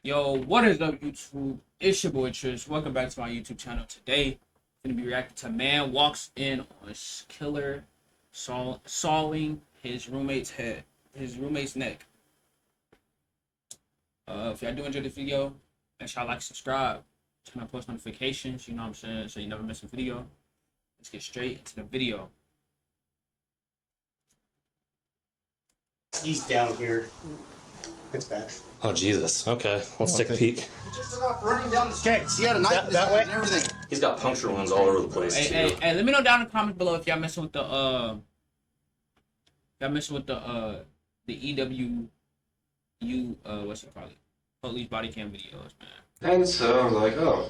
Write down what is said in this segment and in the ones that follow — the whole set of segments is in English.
Yo, what is up, YouTube? It's your boy Tristan. Welcome back to my YouTube channel. Today, I'm gonna be reacting to man walks in on killer sawing his roommate's neck. If y'all do enjoy the video, make sure y'all like, subscribe, turn on post notifications. You know what I'm saying, so you never miss a video. Let's get straight into the video. He's down here. It's bad. Oh, Jesus. Okay, let's take a peek. He just took off running down the stairs. He had a knife in his hand and everything. He's got puncture wounds all over the place, too. Hey, let me know down in the comments below if y'all messing with the EWU what's it called? Police body cam videos, man. And so I'm like, oh,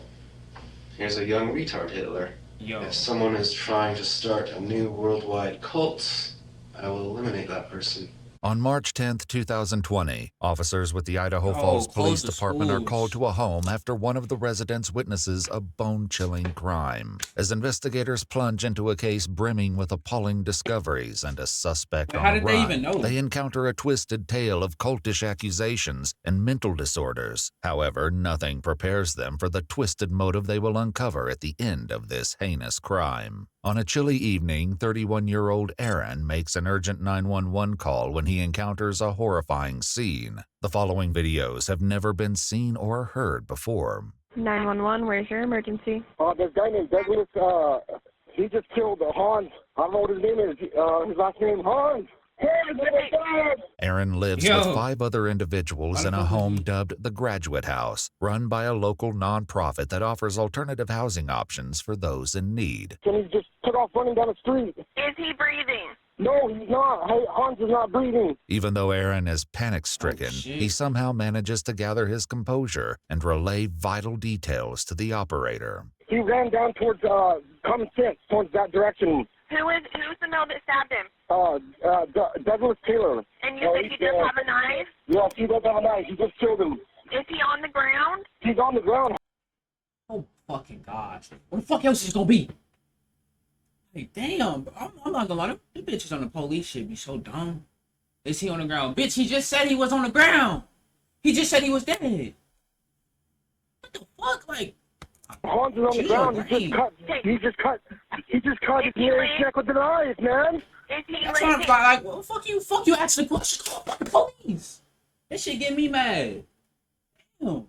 here's a young retard Hitler. Yo. If someone is trying to start a new worldwide cult, I will eliminate that person. On March 10, 2020, officers with the Idaho Falls Police Department are called to a home after one of the residents witnesses a bone-chilling crime. As investigators plunge into a case brimming with appalling discoveries and a suspect on the run, they even know? They encounter a twisted tale of cultish accusations and mental disorders. However, nothing prepares them for the twisted motive they will uncover at the end of this heinous crime. On a chilly evening, 31-year-old Aaron makes an urgent 911 call when he encounters a horrifying scene. The following videos have never been seen or heard before. 911, where's your emergency? This guy named Douglas, he just killed Hans. I don't know what his name is. His last name, Hans. Aaron lives with 5 other individuals in a home dubbed the Graduate House, run by a local nonprofit that offers alternative housing options for those in need. And he just took off running down the street. Is he breathing? No, he's not. Hans is not breathing. Even though Aaron is panic-stricken, he somehow manages to gather his composure and relay vital details to the operator. He ran down towards Common Sense, towards that direction. Who's the male that stabbed him? Douglas Taylor. And you said he does have a knife? Yes, he does have a knife. He just killed him. Is he on the ground? He's on the ground. Oh fucking gosh. What the fuck else is gonna be? Hey, damn, bro. I'm not gonna lie. The bitches on the police shit be so dumb. Is he on the ground? Bitch, he just said he was on the ground. He just said he was dead. What the fuck? Like, Hans is on the ground. He just cut his neck with the knife, man. Is he that's what I'm like, well, fuck you ask the question. Call fucking police. That shit get me mad. Damn.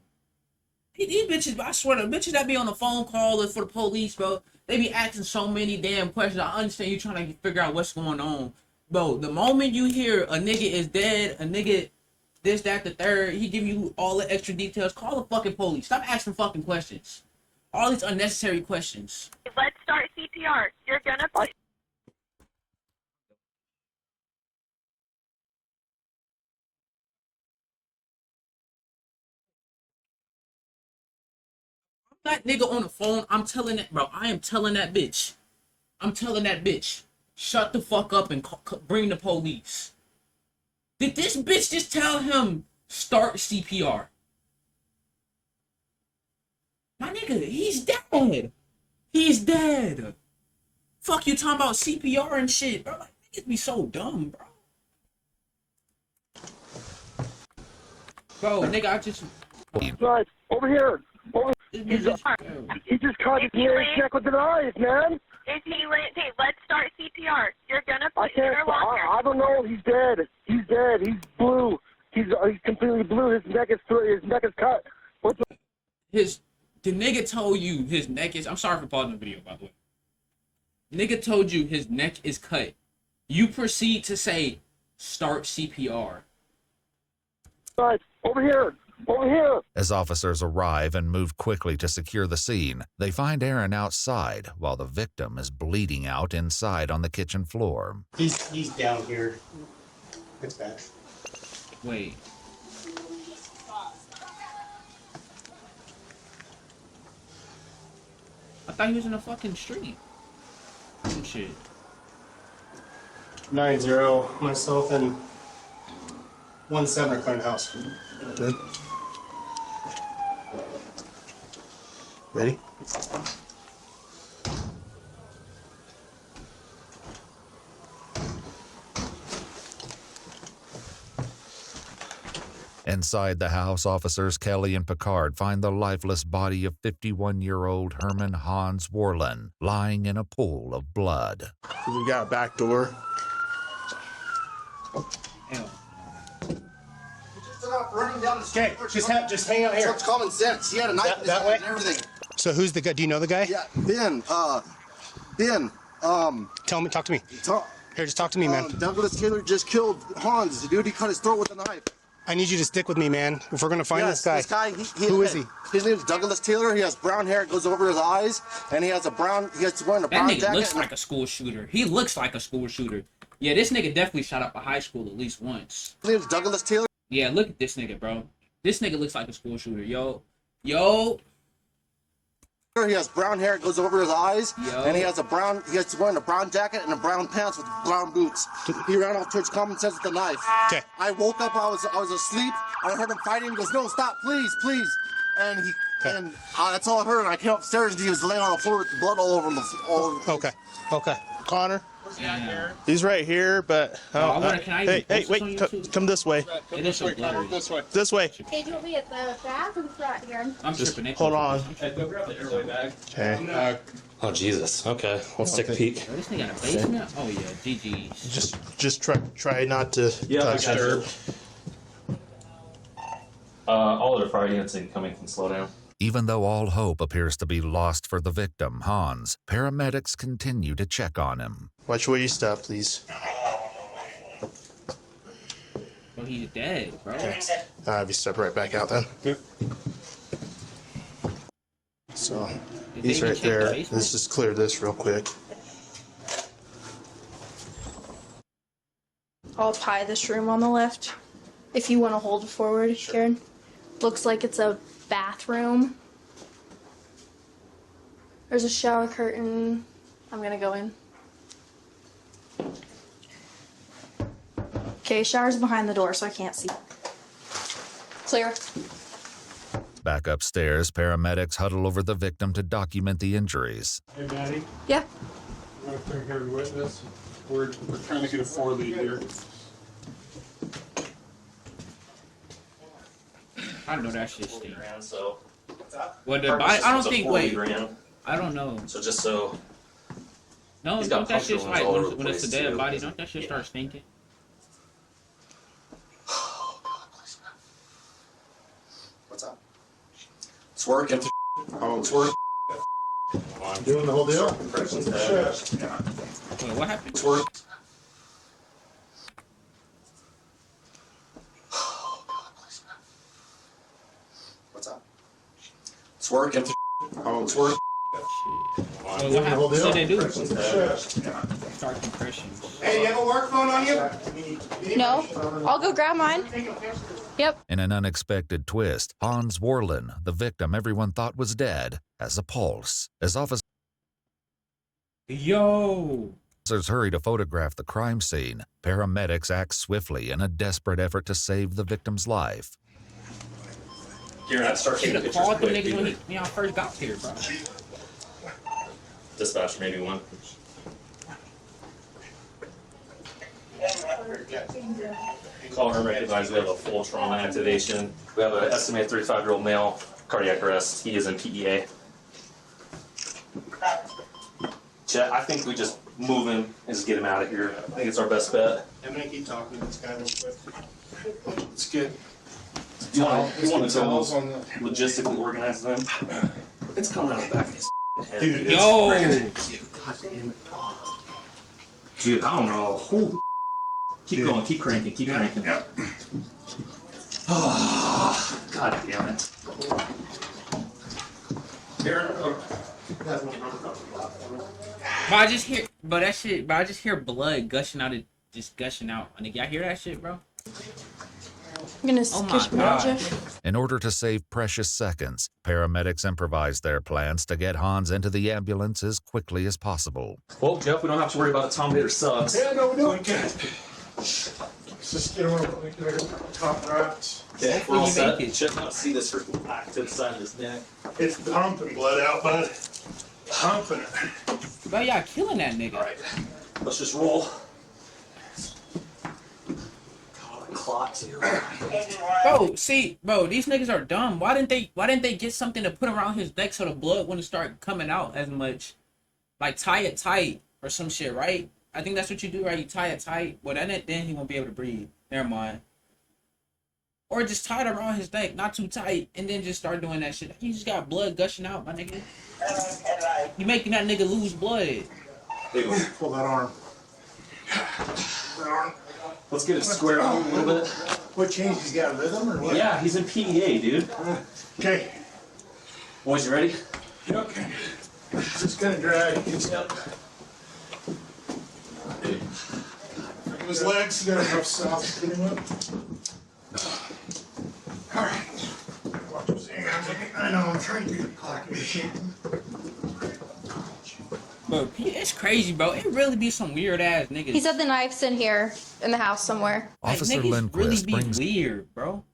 These bitches, I swear, the bitches that be on the phone call for the police, bro, they be asking so many damn questions. I understand you trying to figure out what's going on. Bro, the moment you hear a nigga is dead, a nigga this, that, the third, he give you all the extra details, call the fucking police. Stop asking fucking questions. All these unnecessary questions. Let's start CPR. You're gonna push. That nigga on the phone, I'm telling that, bro, I am telling that bitch. I'm telling that bitch, shut the fuck up and bring the police. Did this bitch just tell him start CPR? My nigga, he's dead. He's dead. Fuck you talking about CPR and shit, bro. Like, niggas be so dumb, bro. Bro, nigga, I just... Right, over here. He just cut his neck with the knife, man. Is he lit? Hey, let's start CPR. You're gonna put I don't know. He's dead. He's dead. He's blue. He's completely blue. His neck is cut. What's the nigga told you his neck is... I'm sorry for pausing the video, by the way. Nigga told you his neck is cut. You proceed to say, start CPR. Right, over here. Over here. As officers arrive and move quickly to secure the scene, they find Aaron outside while the victim is bleeding out inside on the kitchen floor. He's down here. It's bad. Wait. I thought he was in the fucking street. Some shit. 9-0. Myself and 1-7 are clearing the house. Good. Ready? And Inside the house, officers Kelly and Picard find the lifeless body of 51-year-old Herman Hans Warlen lying in a pool of blood. We got a back door. Damn. Running down the street. Okay, just hang out here. It's common sense. He had a knife in his hand and everything. So who's the guy? Do you know the guy? Yeah, Ben. Talk to me. Here, just talk to me, man. Douglas Taylor just killed Hans. The dude, he cut his throat with a knife. I need you to stick with me, man. If we're gonna find this guy. Who is he? His name is Douglas Taylor. He has brown hair. It goes over his eyes, and he has wearing a brown That nigga jacket. looks like a school shooter. He looks like a school shooter. Yeah, this nigga definitely shot up a high school at least once. His name is Douglas Taylor. Yeah, look at this nigga, bro. This nigga looks like a school shooter. Yo. He has brown hair. It goes over his eyes, Yo. and he's wearing a brown jacket and a brown pants with brown boots. He ran off towards common sense with a knife. Okay. I woke up. I was asleep. I heard him fighting. He goes, "No, stop, please." And that's all I heard. And I came upstairs and he was laying on the floor with blood all over him. Okay. Connor. He's right here, but come this way. It is so blurry. This way. Hey, do you want me at the back or the front here? I'm tripping. Hold on. Go grab the airway bag. Okay. Oh, Jesus. Okay, let's take a peek. Bro, this nigga in a basement? Oh yeah, GG's. Just try not to touch it. All other fire units incoming can slow down. Even though all hope appears to be lost for the victim, Hans, paramedics continue to check on him. Watch where you step, please. Bro, he's dead, bro. You step right back out then. Yep. So, he's right there. Let's just clear this real quick. I'll pie this room on the left. If you want to hold it forward, Karen. Looks like it's a bathroom. There's a shower curtain. I'm gonna go in. Okay, shower's behind the door, so I can't see. Clear. Back upstairs, paramedics huddle over the victim to document the injuries. Hey, Maddie. Yeah. I'm going to come here and witness. We're trying to get a 4-lead here. I know that shit stinks. So, Well, the body, I don't think. Wait, ran. I don't know. So just so. No, He's got don't that shit puncture like wounds all over the when it's a place, dead too. body? Don't that shit start stinking? What's up? It's working. Oh, It's working. doing the whole deal? Wait, what happened? It's working. What's up? It's working. Oh, It's working. Wait, what happened? What did they do? Start compression. Hey, you have a work phone on you? No, I'll go grab mine. Yep. In an unexpected twist, Hans Warlen, the victim everyone thought was dead, has a pulse. As officers Yo. hurry to photograph the crime scene, paramedics act swiftly in a desperate effort to save the victim's life. Here, I'd start Should taking have pictures called the quick. niggas when I first got here, bro. Dispatch, maybe one. Call her, recognize we have a full trauma activation. We have an estimated 35-year-old male, cardiac arrest. He is in PEA. Chet, I think we just move him and just get him out of here. I think it's our best bet. I'm gonna keep talking to this guy real quick. It's good. You want to Towels on the... logistically organize them? It's coming out of the back of his head. Dude, Yo. Dude, I don't know. Holy keep going, keep cranking, keep cranking. Oh, God damn it. But I just hear, but I just hear blood gushing out, just gushing out. Nigga, y'all hear that shit, bro? I'm gonna Oh my squish my God. Jeff. In order to save precious seconds, paramedics improvise their plans to get Hans into the ambulance as quickly as possible. Well, Jeff, we don't have to worry about the Tom Hater subs. Yeah, no, we're doing good. Let's just get on top wraps. Okay, we're all You set. make it. Check out, see this freaking back to the side of his neck. It's pumping blood out, bud. Pumping it. Bro, y'all killing that nigga. All right, let's just roll. clot too. Bro, see, bro, these niggas are dumb. Why didn't they get something to put around his neck so the blood wouldn't start coming out as much? Like tie it tight or some shit, right? I think that's what you do, right? You tie it tight. Well, then he won't be able to breathe. Never mind. Or just tie it around his neck, not too tight, and then just start doing that shit. He just got blood gushing out, my nigga. You making that nigga lose blood. Pull that arm. Let's get it squared on a little bit. What changed? He's got rhythm or what? Yeah, he's in PEA, dude. Okay. Boys, you ready? Okay. Just gonna drag. Yep. His legs, you got enough stuff. Get him up. All right. Watch his hands. I know, I'm trying to get clock machine. Bro, it's crazy, bro. It really be some weird ass niggas. He said the knife's in here in the house somewhere. Officer niggas Lindquist really be brings weird, bro.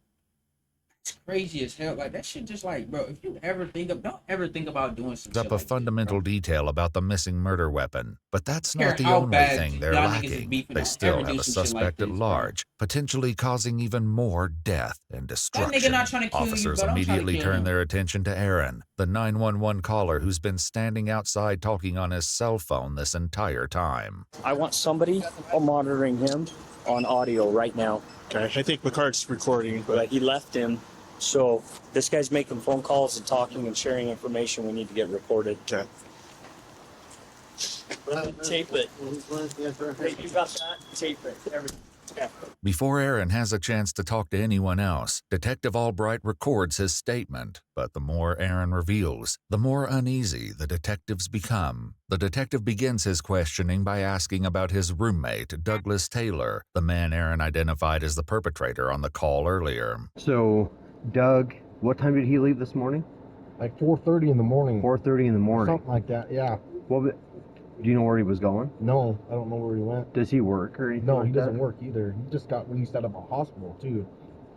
It's crazy as hell. Like that shit just like, bro, if you ever don't ever think about doing some shit up a like fundamental detail about the missing murder weapon, but that's Care not the how only bad thing they're y'all niggas is lacking. beefing, They don't still ever have do a some shit like suspect at this, bro. large, potentially causing even more death and destruction. not trying to kill you, Officers but I'm trying to immediately kill turn him. their attention to Aaron, the 911 caller who's been standing outside talking on his cell phone this entire time. I want somebody monitoring him on audio right now. Okay, I think McCart's recording, But he left him. So this guy's making phone calls and talking and sharing information we need to get recorded. Okay. Tape it. Hey, you got that? Tape it. Everything. Yeah. Before Aaron has a chance to talk to anyone else, Detective Albright records his statement. But the more Aaron reveals, the more uneasy the detectives become. The detective begins his questioning by asking about his roommate, Douglas Taylor, the man Aaron identified as the perpetrator on the call earlier. So, Doug, what time did he leave this morning? Like 4:30 in the morning. 4:30 in the morning. Something like that, yeah. Well, do you know where he was going? No, I don't know where he went. Does he work or anything? No, like he doesn't that? work either. He just got released out of a hospital, too.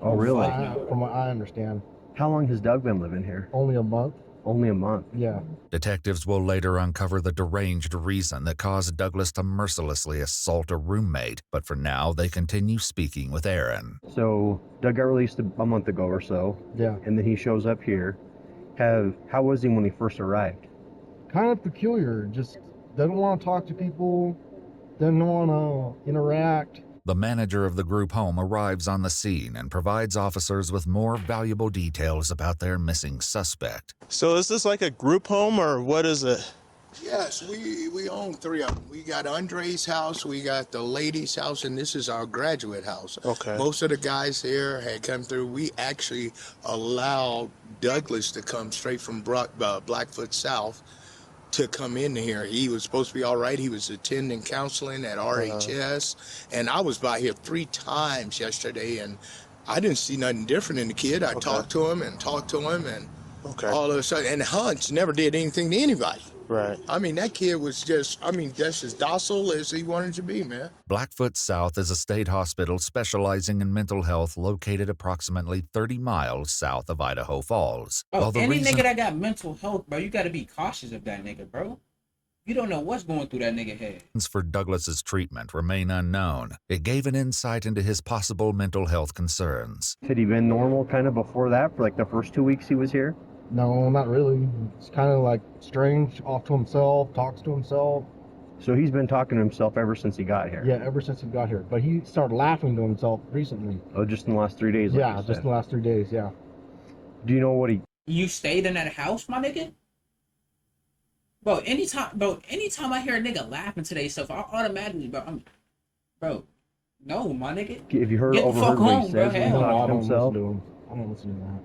Oh, really? From what I understand. How long has Doug been living here? Only a month. Only a month? Yeah. Detectives will later uncover the deranged reason that caused Douglas to mercilessly assault a roommate, but for now they continue speaking with Aaron. So, Doug got released a month ago or so. Yeah. And then he shows up here. How was he when he first arrived? Kind of peculiar. Just doesn't want to talk to people. Doesn't want to interact. The manager of the group home arrives on the scene and provides officers with more valuable details about their missing suspect. So is this like a group home or what is it? Yes, we own three of them. We got Andre's house, we got the lady's house, and this is our graduate house. Okay. Most of the guys here had come through. We actually allowed Douglas to come straight from Blackfoot South to come in here. He was supposed to be all right. He was attending counseling at RHS, and I was by here 3 times yesterday, and I didn't see nothing different in the kid. I talked to him, and all of a sudden, and Hunts never did anything to anybody. Right. I mean, that kid was just as docile as he wanted to be, man. Blackfoot South is a state hospital specializing in mental health located approximately 30 miles south of Idaho Falls. Oh, any nigga that got mental health, bro, you gotta be cautious of that nigga, bro. You don't know what's going through that nigga head. For Douglas's treatment remain unknown. It gave an insight into his possible mental health concerns. Had he been normal kind of before that, for like the first 2 weeks he was here? No, not really. It's kind of like strange, off to himself, talks to himself. So he's been talking to himself ever since he got here? Yeah, ever since he got here. But he started laughing to himself recently. Oh, just in the last 3 days? Like Yeah, just in the last 3 days, yeah. Do you know what he... You stayed in that house, my nigga? Bro, anytime I hear a nigga laughing to themselves, I automatically, bro, no, my nigga. Have you heard Get the overheard fuck what home, he bro. says when he Hell talks no. to himself? I don't listen to that.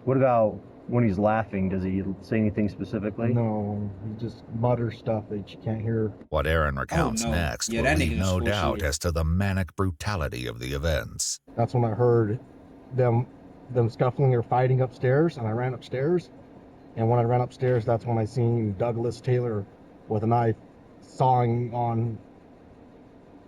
What about when he's laughing? Does he say anything specifically? No, he just mutters stuff that you can't hear. What Aaron recounts no. next Yeah, will that leave nigga's no full doubt shooter. as to the manic brutality of the events. That's when I heard them scuffling or fighting upstairs, and I ran upstairs. And when I ran upstairs, that's when I seen Douglas Taylor with a knife sawing on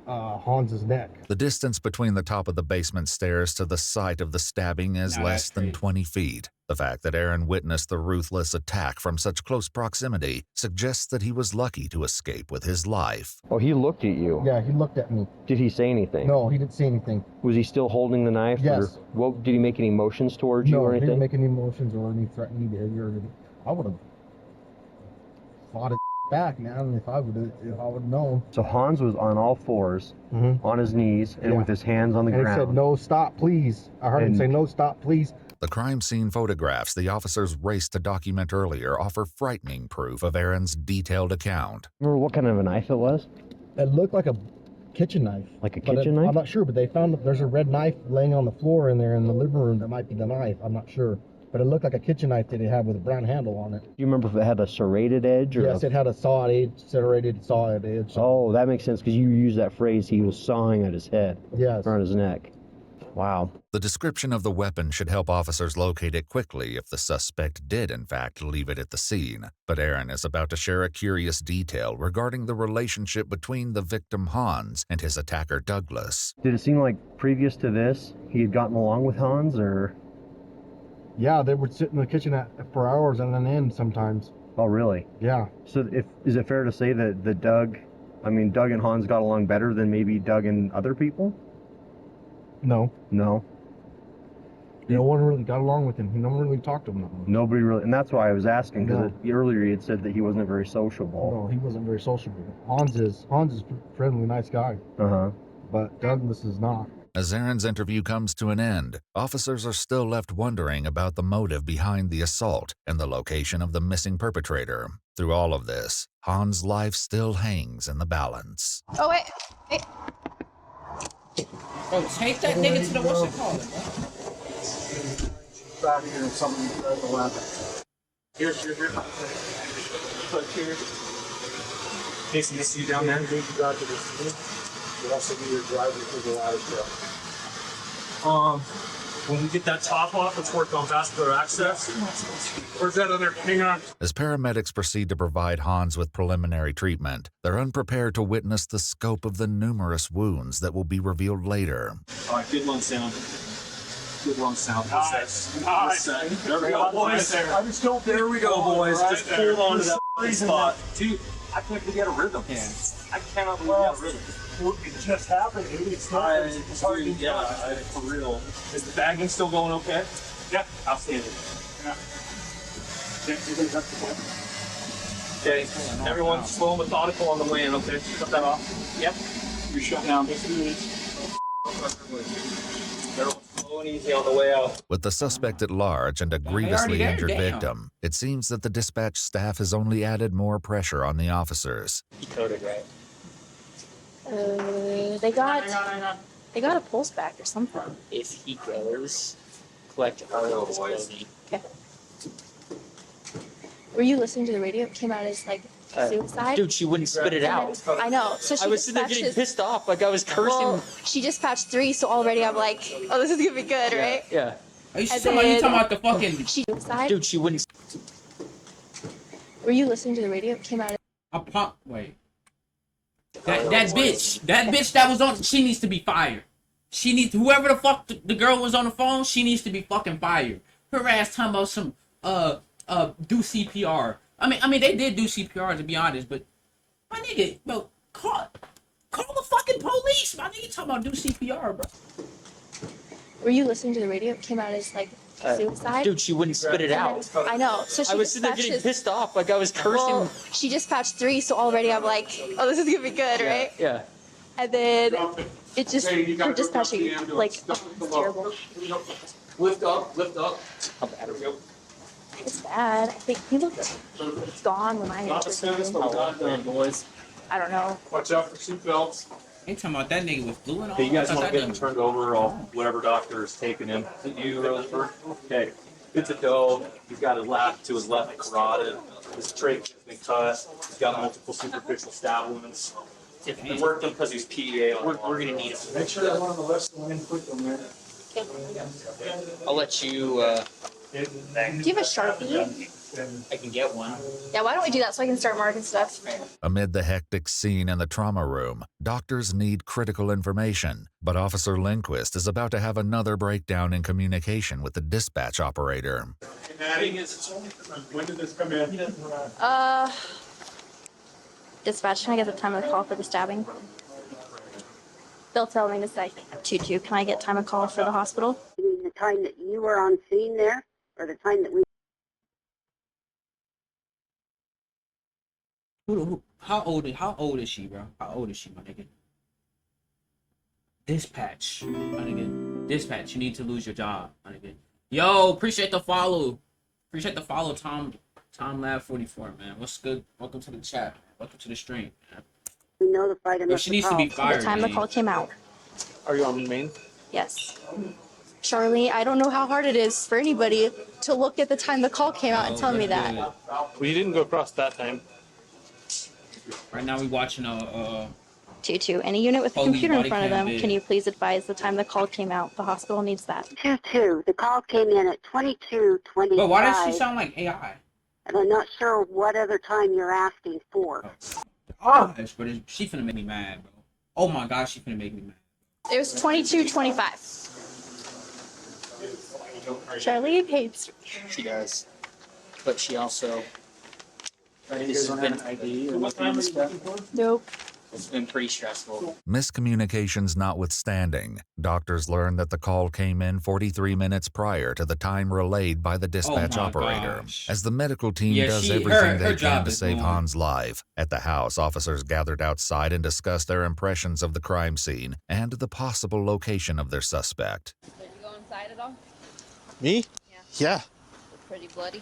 Hans's neck. The distance between the top of the basement stairs to the site of the stabbing is less than 20 feet. The fact that Aaron witnessed the ruthless attack from such close proximity suggests that he was lucky to escape with his life. Oh, he looked at you? Yeah, he looked at me. Did he say anything? No, he didn't say anything. Was he still holding the knife? Yes. Or did he make any motions towards you No, or he anything? didn't make any motions or any threatening behavior or anything. I would have fought his back, man, if I would known. So Hans was on all fours, on his knees, and with his hands on the ground. And he said, "No, stop, please." I heard him say, "No, stop, please." The crime scene photographs the officers raced to document earlier offer frightening proof of Aaron's detailed account. Remember what kind of a knife it was? It looked like a kitchen knife. Like a kitchen knife? I'm not sure, but they found that there's a red knife laying on the floor in there in the living room. That might be the knife. I'm not sure. But it looked like a kitchen knife that it had with a brown handle on it. Do you remember if it had a serrated edge? Or yes, it had a serrated sawed edge. Oh, that makes sense because you used that phrase, he was sawing at his head. Yes. Or on his neck. Wow. The description of the weapon should help officers locate it quickly if the suspect did, in fact, leave it at the scene. But Aaron is about to share a curious detail regarding the relationship between the victim Hans and his attacker Douglas. Did it seem like previous to this, he had gotten along with Hans, or? Yeah, they would sit in the kitchen for hours on end sometimes. Oh, really? Yeah. So is it fair to say that Doug and Hans got along better than maybe Doug and other people? No. No? No one really got along with him. No one really talked to him. Nobody really, and that's why I was asking, because earlier he had said that he wasn't very sociable. No, he wasn't very sociable. Hans is a friendly, nice guy. Uh-huh. But Douglas is not. As Aaron's interview comes to an end, officers are still left wondering about the motive behind the assault and the location of the missing perpetrator. Through all of this, Hans' life still hangs in the balance. Oh, wait. Hey. Bro, take that nigga to the what's it called? Back here and something at the left. Here. Click here. Jason, you see you down there? You got to the scene. You also need your driver to the ladder trail. When we get that top off, let's work on vascular access. Where's that other hanger? As paramedics proceed to provide Hans with preliminary treatment, they're unprepared to witness the scope of the numerous wounds that will be revealed later. All right, good lung sound. Good lung sound. Nice. There we go, boys. There we go, boys. Just hold on to that spot. Dude, I can't believe you had a rhythm. Yeah. I cannot believe you had a rhythm. It just happened, dude. It's hard to for real. Is the bagging still going okay? Yeah. Outstanding. Yeah. Okay, everyone slow and methodical on the way in, okay? Shut that off. Yep. You shut down. Everyone slow and easy on the way out. With the suspect at large and a grievously injured victim, it seems that the dispatch staff has only added more pressure on the officers. He coded, right? They got a pulse back or something. If he goes, collect all his clothing. Okay. Were you listening to the radio? It came out as like suicide. Dude, she wouldn't spit it out. I know. So she I was sitting there getting pissed off, like I was cursing. Well, she dispatced 3, so already I'm like, oh, this is gonna be good, right? Yeah. Are you talking about the fucking suicide? Dude, she wouldn't. Were you listening to the radio? It came out as Wait. That bitch that was on, she needs to be fired. She needs, whoever the fuck the girl was on the phone, she needs to be fucking fired. Her ass talking about some do CPR. I mean they did do CPR, to be honest, but my nigga, bro, call the fucking police. My nigga talking about do CPR, bro. Were you listening to the radio? It came out as like suicide. Dude, she wouldn't spit it out. I know. So she I was sitting there getting pissed off, like I was cursing. Well, she dispatched 3, so already I'm like, oh, this is gonna be good, right? Yeah. And then it just, her dispatching, like, oh, it's terrible. Lift up. How bad are we? It's bad. I think he looked gone when I Not entered the soonest, the but room. we're not done, boys. I don't know. Watch out for seatbelts. Ain't talking about that nigga was blue and all. Okay, you guys I want thought to that get him nigga- turned over, or whatever doctor is taking him. You, Roseford? Okay. Good to go. He's got a lap to his left carotid. His trach has been cut. He's got multiple superficial stab wounds. If we worked him because he's PEA on We're gonna need him. Make sure that one on the left's the one quick on there. I'll let you. Do you have a Sharpie? I can get one. Yeah, why don't we do that so I can start marking stuff? Amid the hectic scene in the trauma room, doctors need critical information, but Officer Lindquist is about to have another breakdown in communication with the dispatch operator. When did this come in? Dispatch, can I get the time of the call for the stabbing? They'll tell me it's like 2-2. Can I get time of call for the hospital? You mean the time that you were on scene there, or the time that we... How old is she, bro? How old is she, my nigga? Dispatch, my nigga. Dispatch, you need to lose your job, my nigga. Yo, appreciate the follow. Tom Lab 44, man. What's good? Welcome to the chat. Welcome to the stream, man. We notified him. Yo, she needs to be fired. The time the call came out. Are you on main? Yes. Charlie, I don't know how hard it is for anybody to look at the time the call came out and tell me that. Well, you didn't go across that time. Right now we watching a 2-2. Any unit with a Police computer in body front of cam them, vid. can you please advise the time the call came out? The hospital needs that. 2-2. The call came in at 22:25. But why does she sound like AI? And I'm not sure what other time you're asking for. Gosh, but she finna make me mad, bro. Oh my gosh, she finna make me mad. It was 22:25. Charlie hates me. She does. But she also... This has been ID or what kind of stuff? Nope. It's been pretty stressful. Miscommunications notwithstanding, doctors learned that the call came in 43 minutes prior to the time relayed by the dispatch operator. As the medical team does everything they can to save Han's life, at the house, officers gathered outside and discussed their impressions of the crime scene and the possible location of their suspect. Did you go inside at all? Me? Yeah. Pretty bloody.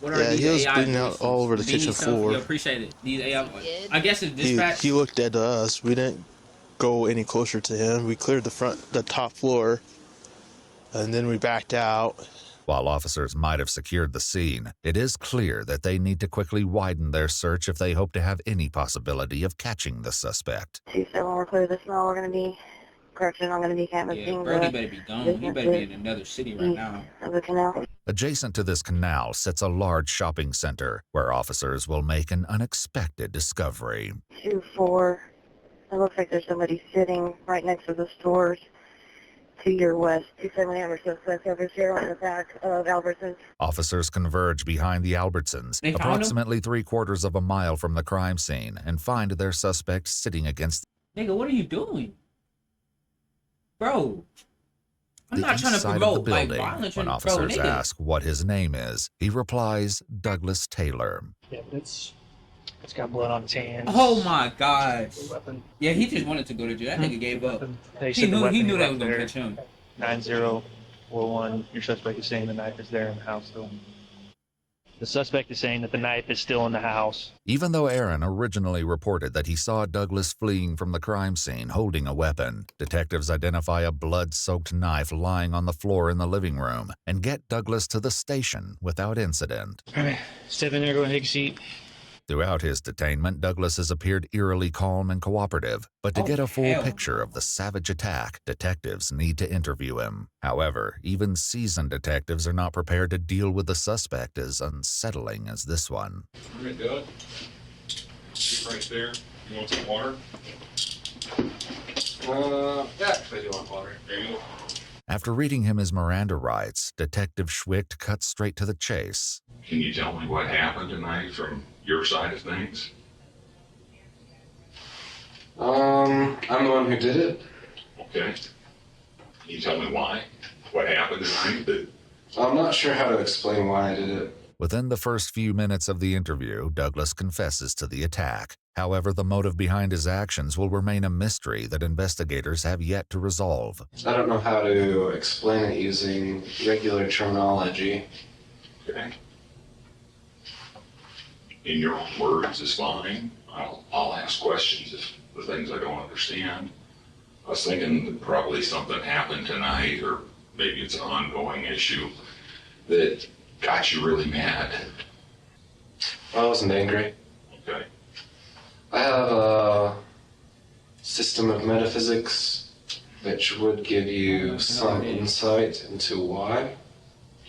What are Yeah, these he was AI bleeding out voices? all over the Beanie kitchen stuff? floor. Yo, appreciate it. These AI. I guess it's dispatch. He looked dead to us. We didn't go any closer to him. We cleared the top floor, and then we backed out. While officers might have secured the scene, it is clear that they need to quickly widen their search if they hope to have any possibility of catching the suspect. She said when we're clear this smell, we're going to be correction. I'm going to be canvassing. Yeah, bro, he better be gone. He better be in another city right now. The canal. Adjacent to this canal sits a large shopping center where officers will make an unexpected discovery. 2-4. It looks like there's somebody sitting right next to the stores to your west. 278 or suspect over here on the back of Albertsons. Officers converge behind the Albertsons, They found approximately 3/4 of a mile from the crime scene, and find their suspect sitting against. Nigga, what are you doing? Bro, I'm the not east trying to side of the promote like building. violence. When Bro, officers nigga. ask what his name is, he replies Douglas Taylor. Yeah, it's got blood on his hands. Oh my gosh. Yeah, he just wanted to go to jail. That nigga gave up. He knew that was gonna catch him. 9041. Your suspect is saying the knife is there in the house still. The suspect is saying that the knife is still in the house. Even though Aaron originally reported that he saw Douglas fleeing from the crime scene holding a weapon, detectives identify a blood-soaked knife lying on the floor in the living room and get Douglas to the station without incident. All right, step in there, go ahead, take a seat. Throughout his detainment, Douglas has appeared eerily calm and cooperative, but to get a full picture of the savage attack, detectives need to interview him. However, even seasoned detectives are not prepared to deal with the suspect as unsettling as this one. I'm gonna do it. Right there. You want some water? Yeah, actually, I do want water. There you go. After reading him his Miranda rights, Detective Schwicht cuts straight to the chase. Can you tell me what happened tonight from your side of things? I'm the one who did it. Okay. Can you tell me why? What happened tonight? I'm not sure how to explain why I did it. Within the first few minutes of the interview, Douglas confesses to the attack. However, the motive behind his actions will remain a mystery that investigators have yet to resolve. I don't know how to explain it using regular terminology. Okay. In your own words is fine. I'll ask questions if the things I don't understand. I was thinking that probably something happened tonight, or maybe it's an ongoing issue that got you really mad. I wasn't angry. Okay. I have a system of metaphysics which would give you some insight into why.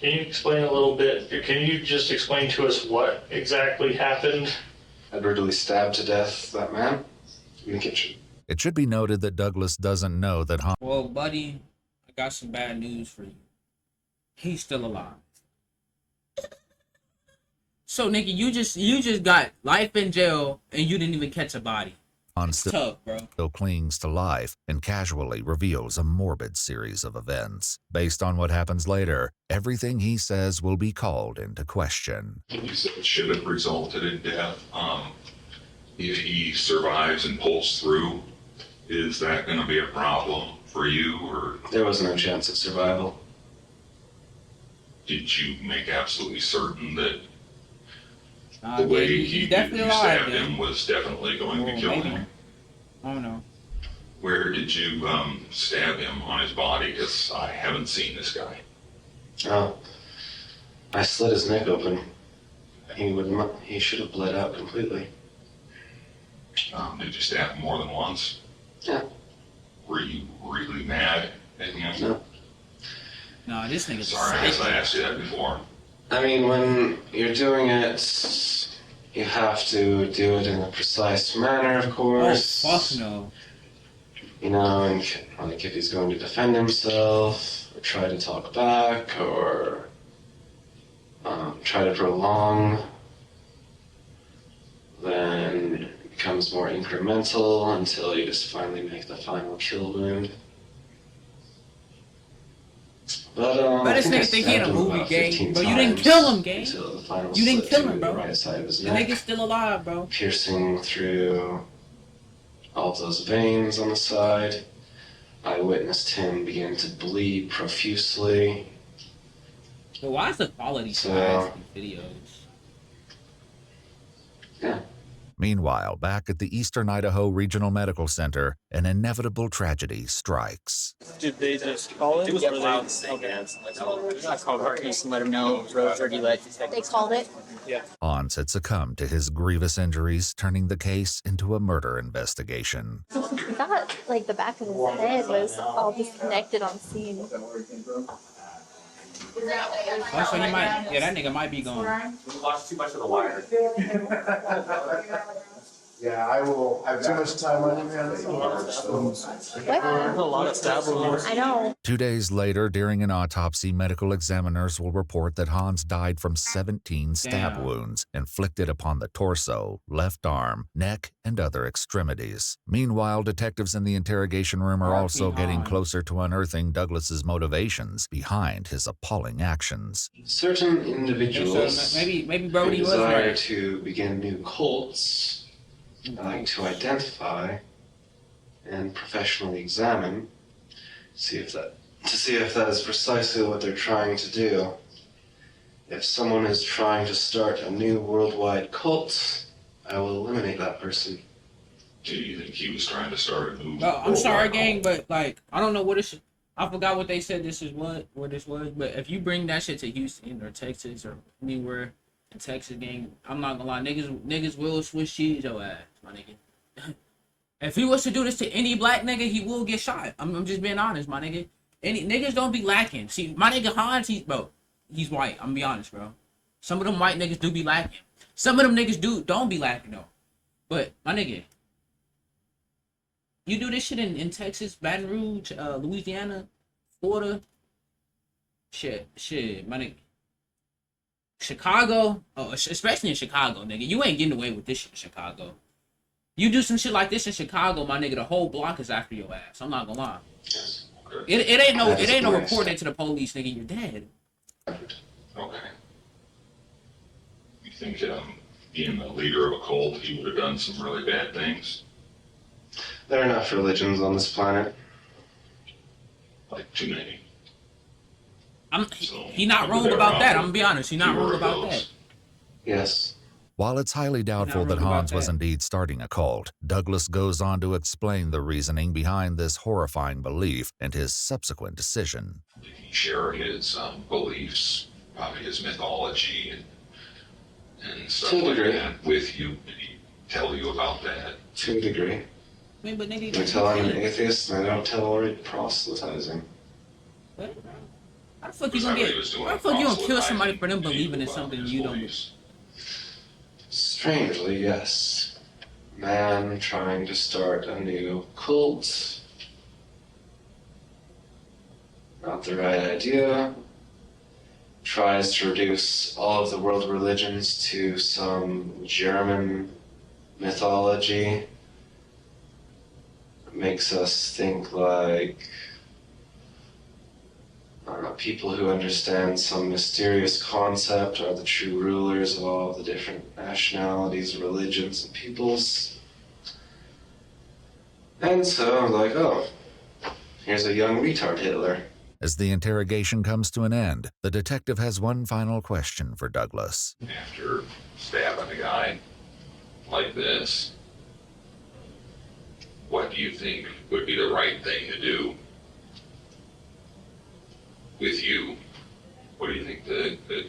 Can you explain a little bit? Can you just explain to us what exactly happened? I brutally stabbed to death that man in the kitchen. It should be noted that Douglas doesn't know that Hans. Well, buddy, I got some bad news for you. He's still alive. So, nigga, you just got life in jail and you didn't even catch a body. Hans Tough, bro. still clings to life and casually reveals a morbid series of events. Based on what happens later, everything he says will be called into question. You said it should have resulted in death. If he survives and pulls through, is that going to be a problem for you, or There was no chance of survival. did you make absolutely certain that Nah, the way he's you definitely alive, stabbed dude. him was definitely going to kill maybe. him? I don't know. Where did you stab him on his body? Because I haven't seen this guy. Oh, I slit his neck open. He should have bled out completely. Did you stab him more than once? Yeah. Were you really mad at him? No. Nah, this nigga's Sorry, I guess I asked you that before. I mean, when you're doing it, you have to do it in a precise manner, of course. Oh, fuck no. You know, and like if he's going to defend himself, or try to talk back, or try to prolong, then it becomes more incremental until you just finally make the final kill wound. But this nigga think he in a movie, gang. Bro, you didn't kill him, gang. You didn't kill him, bro. Right side of his The neck, nigga's still alive, bro. piercing through all of those veins on the side. I witnessed him begin to bleed profusely. But why is the quality so So- bad in these videos? Meanwhile, back at the Eastern Idaho Regional Medical Center, an inevitable tragedy strikes. Did they just call it? It was loud thing, man. I called Harkness and let him know road 30 let. They called it. Yeah. Hans had succumbed to his grievous injuries, turning the case into a murder investigation. I thought like the back of his head was all disconnected on scene. Oh, so he might, yeah, that nigga might be gone. We watched too much of The Wire. Yeah, I will have too much time on you, man. What? A lot of stab wounds. I know. 2 days later, during an autopsy, medical examiners will report that Hans died from 17 stab Damn. wounds inflicted upon the torso, left arm, neck, and other extremities. Meanwhile, detectives in the interrogation room are also getting closer to unearthing Douglas's motivations behind his appalling actions. Certain Yeah, individuals so maybe who Brody was desire right. to begin new cults like to identify and professionally examine, to see if that is precisely what they're trying to do. If someone is trying to start a new worldwide cult, I will eliminate that person. Do you think he was trying to start a new? I'm sorry, gang, but like I don't know what it should. I forgot what they said. This is what this was. But if you bring that shit to Houston or Texas or anywhere in Texas, gang, I'm not gonna lie, niggas will Swiss cheese your ass, my nigga. If he was to do this to any black nigga, he will get shot. I'm just being honest, my nigga. Any niggas don't be lacking. See, my nigga Hans, he's white. I'm gonna be honest, bro. Some of them white niggas do be lacking. Some of them niggas don't be lacking though. But my nigga, you do this shit in Texas, Baton Rouge, Louisiana, Florida. Shit, my nigga. Chicago, especially in Chicago, nigga. You ain't getting away with this shit in Chicago. You do some shit like this in Chicago, my nigga, the whole block is after your ass. I'm not gonna lie. It ain't no reporting to the police, nigga. You're dead. Okay. You think being the leader of a cult, he would have done some really bad things? There are enough religions on this planet. Like too many. He not wrong about that. I'm gonna be honest. He not wrong about that. Yes. While it's highly doubtful that wrong about Hans was that. indeed starting a cult, Douglas goes on to explain the reasoning behind this horrifying belief and his subsequent decision. Did he share his beliefs, probably his mythology and stuff To a like degree. that with you? Did he tell you about that? To a degree. I mean, but nigga, I tell I'm an atheist and I don't tolerate proselytizing. What? How the fuck you Was gonna that what he get? was doing? Why the fuck you gonna kill somebody Proselytizing for them believing in to something his you don't? beliefs? Strangely, yes. Man trying to start a new cult. Not the right idea. Tries to reduce all of the world religions to some German mythology. Makes us think like people who understand some mysterious concept are the true rulers of all of the different nationalities, religions, and peoples. And so I'm like, oh, here's a young retard Hitler. As the interrogation comes to an end, the detective has one final question for Douglas. After stabbing a guy like this, what do you think would be the right thing to do with you? What do you think the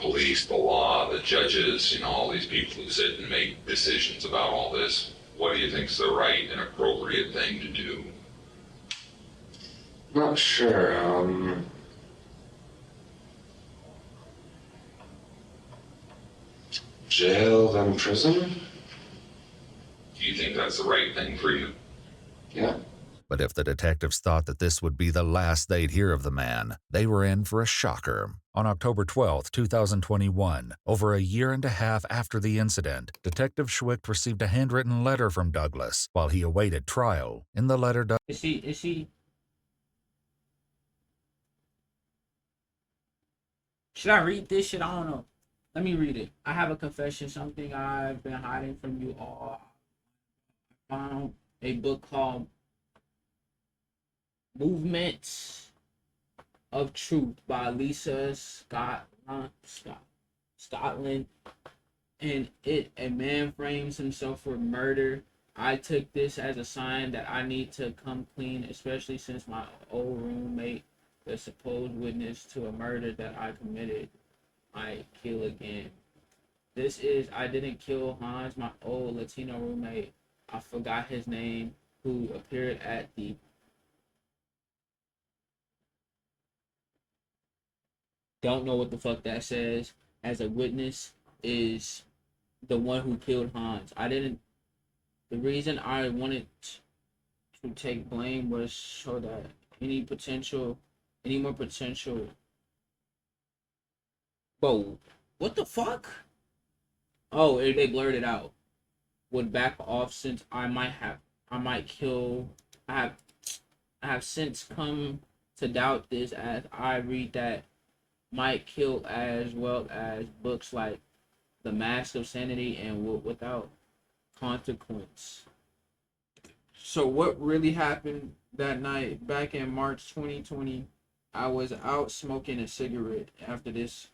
police, the law, the judges, you know, all these people who sit and make decisions about all this, what do you think is the right and appropriate thing to do? Not sure, jail, then prison? Do you think that's the right thing for you? Yeah. But if the detectives thought that this would be the last they'd hear of the man, they were in for a shocker. On October 12, 2021, over a year and a half after the incident, Detective Schwicht received a handwritten letter from Douglas while he awaited trial. In the letter, Is she? Should I read this shit? I don't know. Let me read it. I have a confession, something I've been hiding from you all. I found a book called Movements of Truth by Lisa Scotland. And a man frames himself for murder. I took this as a sign that I need to come clean, especially since my old roommate, the supposed witness to a murder that I committed, might kill again. I didn't kill Hans, my old Latino roommate. I forgot his name, who appeared at the don't know what the fuck that says as a witness, is the one who killed Hans. The reason I wanted to take blame was so that any more potential. Whoa, what the fuck? Oh, they blurred it out. Would back off since I might kill. I have since come to doubt this as I read that might kill as well as books like The Mask of Sanity and Without Consequence. So what really happened that night back in March 2020? I was out smoking a cigarette. After this,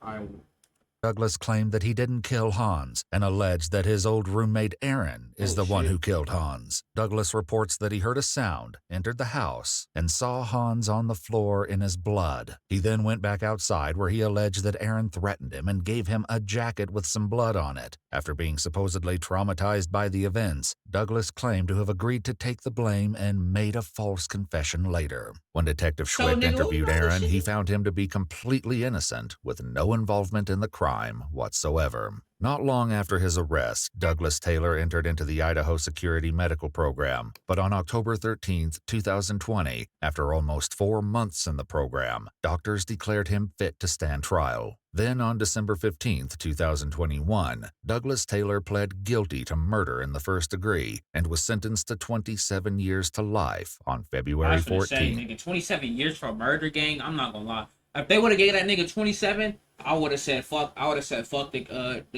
Douglas claimed that he didn't kill Hans and alleged that his old roommate Aaron is the one who killed Hans. Douglas reports that he heard a sound, entered the house, and saw Hans on the floor in his blood. He then went back outside where he alleged that Aaron threatened him and gave him a jacket with some blood on it. After being supposedly traumatized by the events, Douglas claimed to have agreed to take the blame and made a false confession later. When Detective Schwicht interviewed Aaron, he found him to be completely innocent, with no involvement in the crime whatsoever. Not long after his arrest, Douglas Taylor entered into the Idaho Security Medical Program, but on October 13, 2020, after almost 4 months in the program, doctors declared him fit to stand trial. Then on December 15, 2021, Douglas Taylor pled guilty to murder in the first degree and was sentenced to 27 years to life on February 14. Nigga, 27 years for a murder, gang. I'm not gonna lie. If they would have gave that nigga 27, I would have said fuck. I would have said fuck the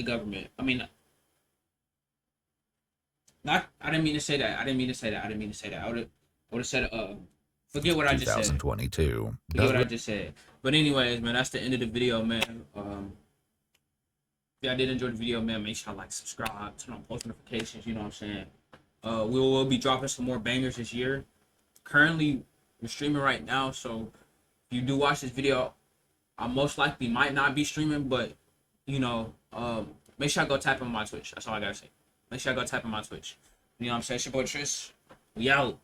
government. I mean, not. I didn't mean to say that. I would have said forget what I just said. 2022. Forget what I just said. But anyways, man, that's the end of the video, man. If y'all did enjoy the video, man, make sure y'all like, subscribe, turn on post notifications. You know what I'm saying? We will be dropping some more bangers this year. Currently, we're streaming right now, so if you do watch this video, I most likely might not be streaming, but you know, make sure I go type on my Twitch. That's all I gotta say. Make sure I go type on my Twitch. You know what I'm saying? It's your boy Tris. We out.